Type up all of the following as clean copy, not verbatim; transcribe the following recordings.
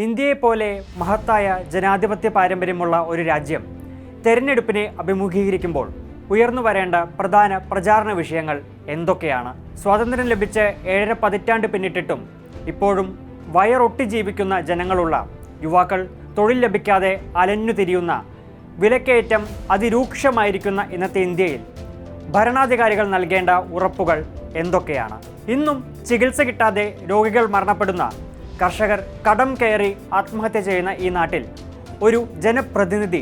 ഇന്ത്യയെപ്പോലെ മഹത്തായ ജനാധിപത്യ പാരമ്പര്യമുള്ള ഒരു രാജ്യം തെരഞ്ഞെടുപ്പിനെ അഭിമുഖീകരിക്കുമ്പോൾ ഉയർന്നു വരേണ്ട പ്രധാന പ്രചാരണ വിഷയങ്ങൾ എന്തൊക്കെയാണ്? സ്വാതന്ത്ര്യം ലഭിച്ച് 7.5 പതിറ്റാണ്ട് പിന്നിട്ടിട്ടും ഇപ്പോഴും വയറൊട്ടി ജീവിക്കുന്ന ജനങ്ങളുള്ള യുവാക്കൾ തൊഴിൽ ലഭിക്കാതെ അലഞ്ഞു തിരിയുന്ന വിലക്കയറ്റം അതിരൂക്ഷമായിരിക്കുന്ന ഇന്നത്തെ ഇന്ത്യയിൽ ഭരണാധികാരികൾ നൽകേണ്ട ഉറപ്പുകൾ എന്തൊക്കെയാണ്? ഇന്നും ചികിത്സ കിട്ടാതെ രോഗികൾ മരണപ്പെടുന്ന, കർഷകർ കടം കയറി ആത്മഹത്യ ചെയ്യുന്ന ഈ നാട്ടിൽ ഒരു ജനപ്രതിനിധി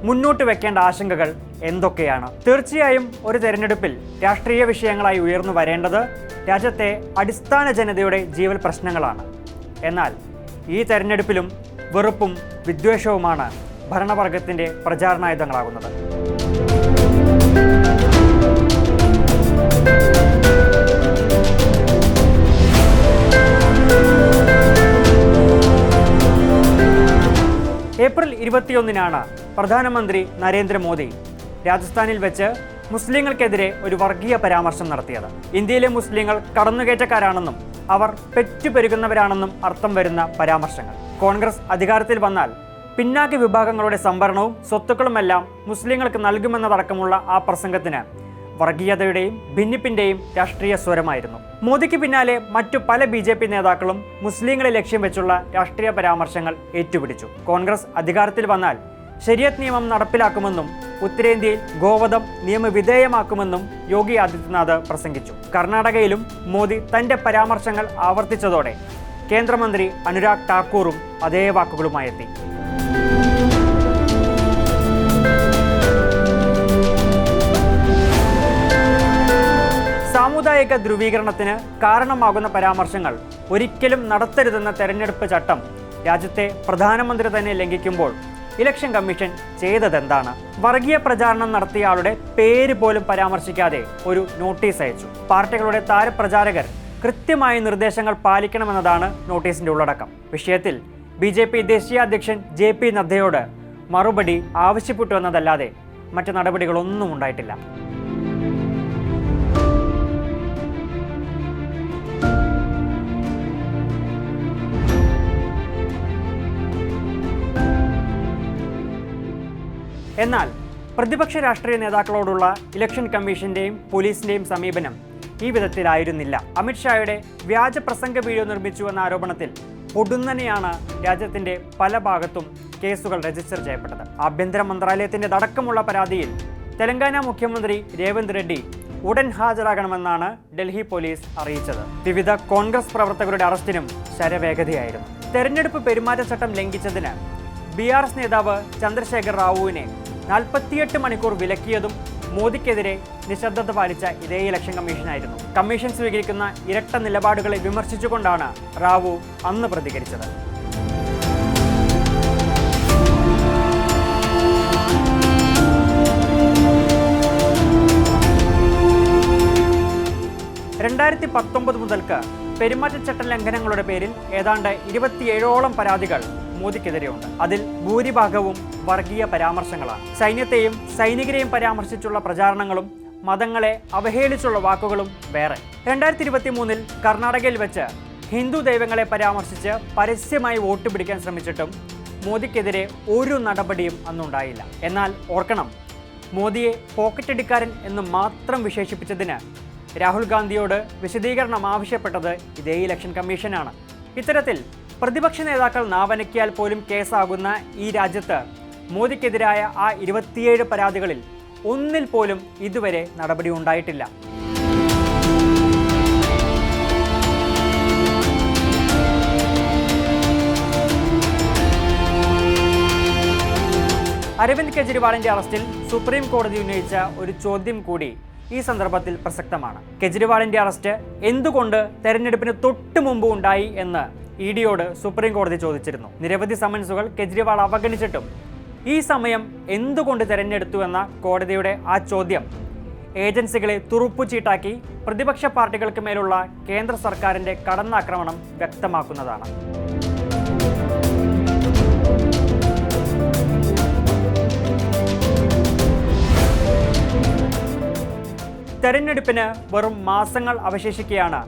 മുന്നോട്ട് വെക്കേണ്ട ആശങ്കകൾ എന്തൊക്കെയാണ്? തീർച്ചയായും ഒരു തെരഞ്ഞെടുപ്പിൽ രാഷ്ട്രീയ വിഷയങ്ങളായി ഉയർന്നു വരേണ്ടത് രാജ്യത്തെ അടിസ്ഥാന ജനതയുടെ ജീവൽ പ്രശ്നങ്ങളാണ്. എന്നാൽ ഈ തെരഞ്ഞെടുപ്പിലും വെറുപ്പും വിദ്വേഷവുമാണ് ഭരണവർഗത്തിൻ്റെ പ്രചാരണായുധങ്ങളാകുന്നത്. ഏപ്രിൽ 21-നാണ് പ്രധാനമന്ത്രി നരേന്ദ്രമോദി രാജസ്ഥാനിൽ വെച്ച് മുസ്ലിങ്ങൾക്കെതിരെ ഒരു വർഗീയ പരാമർശം നടത്തിയത്. ഇന്ത്യയിലെ മുസ്ലിങ്ങൾ കടന്നുകയറ്റക്കാരാണെന്നും അവർ പെറ്റുപെരുകുന്നവരാണെന്നും അർത്ഥം വരുന്ന പരാമർശങ്ങൾ. കോൺഗ്രസ് അധികാരത്തിൽ വന്നാൽ പിന്നാക്ക വിഭാഗങ്ങളുടെ സംവരണവും സ്വത്തുക്കളുമെല്ലാം മുസ്ലിങ്ങൾക്ക് നൽകുമെന്നതടക്കമുള്ള ആ പ്രസംഗത്തിന് വർഗീയതയുടെയും ഭിന്നിപ്പിന്റെയും രാഷ്ട്രീയ സ്വരമായിരുന്നു. മോദിക്ക് പിന്നാലെ മറ്റു പല BJP നേതാക്കളും മുസ്ലിങ്ങളെ ലക്ഷ്യം വെച്ചുള്ള രാഷ്ട്രീയ പരാമർശങ്ങൾ ഏറ്റുപിടിച്ചു. കോൺഗ്രസ് അധികാരത്തിൽ വന്നാൽ ശരിയത്ത് നിയമം നടപ്പിലാക്കുമെന്നും ഉത്തരേന്ത്യയിൽ ഗോവധം നിയമവിധേയമാക്കുമെന്നും യോഗി ആദിത്യനാഥ് പ്രസംഗിച്ചു. കർണാടകയിലും മോദി തന്റെ പരാമർശങ്ങൾ ആവർത്തിച്ചതോടെ കേന്ദ്രമന്ത്രി അനുരാഗ് ഠാക്കൂറും അതേ വാക്കുകളുമായെത്തി. സാമുദായിക ധ്രുവീകരണത്തിന് കാരണമാകുന്ന പരാമർശങ്ങൾ ഒരിക്കലും നടത്തരുതെന്ന തെരഞ്ഞെടുപ്പ് ചട്ടം രാജ്യത്തെ പ്രധാനമന്ത്രി തന്നെ ലംഘിക്കുമ്പോൾ ഇലക്ഷൻ കമ്മീഷൻ ചെയ്തതെന്താണ്? വർഗീയ പ്രചാരണം നടത്തിയ ആളുടെ പേര് പോലും പരാമർശിക്കാതെ ഒരു നോട്ടീസ് അയച്ചു. പാർട്ടികളുടെ താരപ്രചാരകർ കൃത്യമായ നിർദ്ദേശങ്ങൾ പാലിക്കണമെന്നതാണ് നോട്ടീസിന്റെ ഉള്ളടക്കം. വിഷയത്തിൽ BJP ദേശീയ അധ്യക്ഷൻ JP നദ്ദയോട് മറുപടി ആവശ്യപ്പെട്ടു എന്നതല്ലാതെ മറ്റ് നടപടികളൊന്നും ഉണ്ടായിട്ടില്ല. എന്നാൽ പ്രതിപക്ഷ രാഷ്ട്രീയ നേതാക്കളോടുള്ള ഇലക്ഷൻ കമ്മീഷന്റെയും പോലീസിന്റെയും സമീപനം ഈ വിധത്തിലായിരുന്നില്ല. അമിത്ഷായുടെ വ്യാജ പ്രസംഗ വീഡിയോ നിർമ്മിച്ചു എന്ന ആരോപണത്തിൽ പൊടുന്നനെയാണ് രാജ്യത്തിന്റെ പല ഭാഗത്തും കേസുകൾ രജിസ്റ്റർ ചെയ്യപ്പെട്ടത്. ആഭ്യന്തര മന്ത്രാലയത്തിന്റെ അടക്കമുള്ള പരാതിയിൽ തെലങ്കാന മുഖ്യമന്ത്രി രേവന്ത് റെഡ്ഡി ഉടൻ ഹാജരാകണമെന്നാണ് ഡൽഹി പോലീസ് അറിയിച്ചത്. വിവിധ കോൺഗ്രസ് പ്രവർത്തകരുടെ അറസ്റ്റിനും ശരവേഗതയായിരുന്നു. തെരഞ്ഞെടുപ്പ് പെരുമാറ്റച്ചട്ടം ലംഘിച്ചതിന് BRS നേതാവ് ചന്ദ്രശേഖർ റാവുവിനെ 48 മണിക്കൂർ വിലക്കിയതും മോദിക്കെതിരെ നിശബ്ദത പാലിച്ച ഇതേ ഇലക്ഷൻ കമ്മീഷനായിരുന്നു. കമ്മീഷൻ സ്വീകരിക്കുന്ന ഇരട്ട നിലപാടുകളെ വിമർശിച്ചുകൊണ്ടാണ് റാവു അന്ന് പ്രതികരിച്ചത്. മുതൽക്ക് പെരുമാറ്റച്ചട്ട ലംഘനങ്ങളുടെ പേരിൽ ഏതാണ്ട് 27ഓളം പരാതികൾ മോദിക്കെതിരെയുണ്ട്. അതിൽ ഭൂരിഭാഗവും വർഗീയ പരാമർശങ്ങളാണ്. സൈന്യത്തെയും സൈനികരെയും പരാമർശിച്ചുള്ള പ്രചാരണങ്ങളും മതങ്ങളെ അവഹേളിച്ചുള്ള വാക്കുകളും വേറെ. 2023 കർണാടകയിൽ വെച്ച് ഹിന്ദു ദൈവങ്ങളെ പരാമർശിച്ച് പരസ്യമായി വോട്ട് പിടിക്കാൻ ശ്രമിച്ചിട്ടും മോദിക്കെതിരെ ഒരു നടപടിയും അന്നുണ്ടായില്ല. എന്നാൽ ഓർക്കണം, മോദിയെ പോക്കറ്റടിക്കാരൻ എന്ന് മാത്രം വിശേഷിപ്പിച്ചതിന് രാഹുൽ ഗാന്ധിയോട് വിശദീകരണം ആവശ്യപ്പെട്ടത് ഇതേ ഇലക്ഷൻ കമ്മീഷനാണ്. ഇത്തരത്തിൽ പ്രതിപക്ഷ നേതാക്കൾ നാവനക്കിയാൽ പോലും കേസാകുന്ന ഈ രാജ്യത്ത് മോദിക്കെതിരായ ആ 27 പരാതികളിൽ ഒന്നിൽ പോലും ഇതുവരെ നടപടി ഉണ്ടായിട്ടില്ല. അരവിന്ദ് കെജ്രിവാളിന്റെ അറസ്റ്റിൽ സുപ്രീം കോടതി ഉന്നയിച്ച ഒരു ചോദ്യം കൂടി ഈ സന്ദർഭത്തിൽ പ്രസക്തമാണ്. കെജ്രിവാളിന്റെ അറസ്റ്റ് എന്തുകൊണ്ട് തെരഞ്ഞെടുപ്പിന് തൊട്ടു മുമ്പ് ഉണ്ടായി എന്ന് EDയോട് സുപ്രീം കോടതി ചോദിച്ചിരുന്നു. നിരവധി സമൻസുകൾ കെജ്രിവാൾ അവഗണിച്ചിട്ടും ഈ സമയം എന്തുകൊണ്ട് തെരഞ്ഞെടുത്തു എന്ന കോടതിയുടെ ആ ചോദ്യം ഏജൻസികളെ തുറുപ്പുചീട്ടാക്കി പ്രതിപക്ഷ പാർട്ടികൾക്ക് മേലുള്ള കേന്ദ്ര സർക്കാരിന്റെ കടന്നാക്രമണം വ്യക്തമാക്കുന്നതാണ്. തെരഞ്ഞെടുപ്പിന് വെറും മാസങ്ങൾ അവശേഷിക്കെയാണ്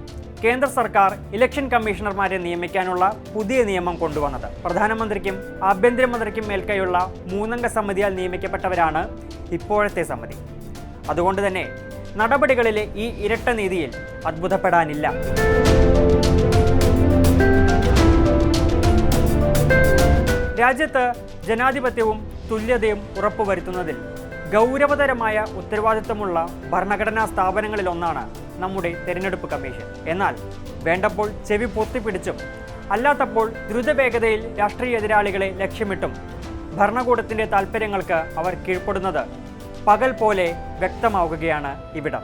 കേന്ദ്ര സർക്കാർ ഇലക്ഷൻ കമ്മീഷണർമാരെ നിയമിക്കാനുള്ള പുതിയ നിയമം കൊണ്ടുവന്നത്. പ്രധാനമന്ത്രിക്കും ആഭ്യന്തരമന്ത്രിക്കും മേൽക്കൈയുള്ള 3 സമിതിയാൽ നിയമിക്കപ്പെട്ടവരാണ് ഇപ്പോഴത്തെ സമിതി. അതുകൊണ്ട് തന്നെ നടപടികളിലെ ഈ ഇരട്ട നീതിയിൽ അത്ഭുതപ്പെടാനില്ല. രാജ്യത്ത് ജനാധിപത്യവും തുല്യതയും ഉറപ്പുവരുത്തുന്നതിൽ ഗൗരവതരമായ ഉത്തരവാദിത്തമുള്ള ഭരണഘടനാ സ്ഥാപനങ്ങളിലൊന്നാണ് നമ്മുടെ തെരഞ്ഞെടുപ്പ് കമ്മീഷൻ. എന്നാൽ വേണ്ടപ്പോൾ ചെവി പൊത്തിപ്പിടിച്ചും അല്ലാത്തപ്പോൾ ദ്രുതവേഗതയിൽ രാഷ്ട്രീയ എതിരാളികളെ ലക്ഷ്യമിട്ടും ഭരണകൂടത്തിൻ്റെ താൽപ്പര്യങ്ങൾക്ക് അവർ കീഴ്പ്പെടുന്നത് പകൽ പോലെ വ്യക്തമാവുകയാണ് ഇവിടം.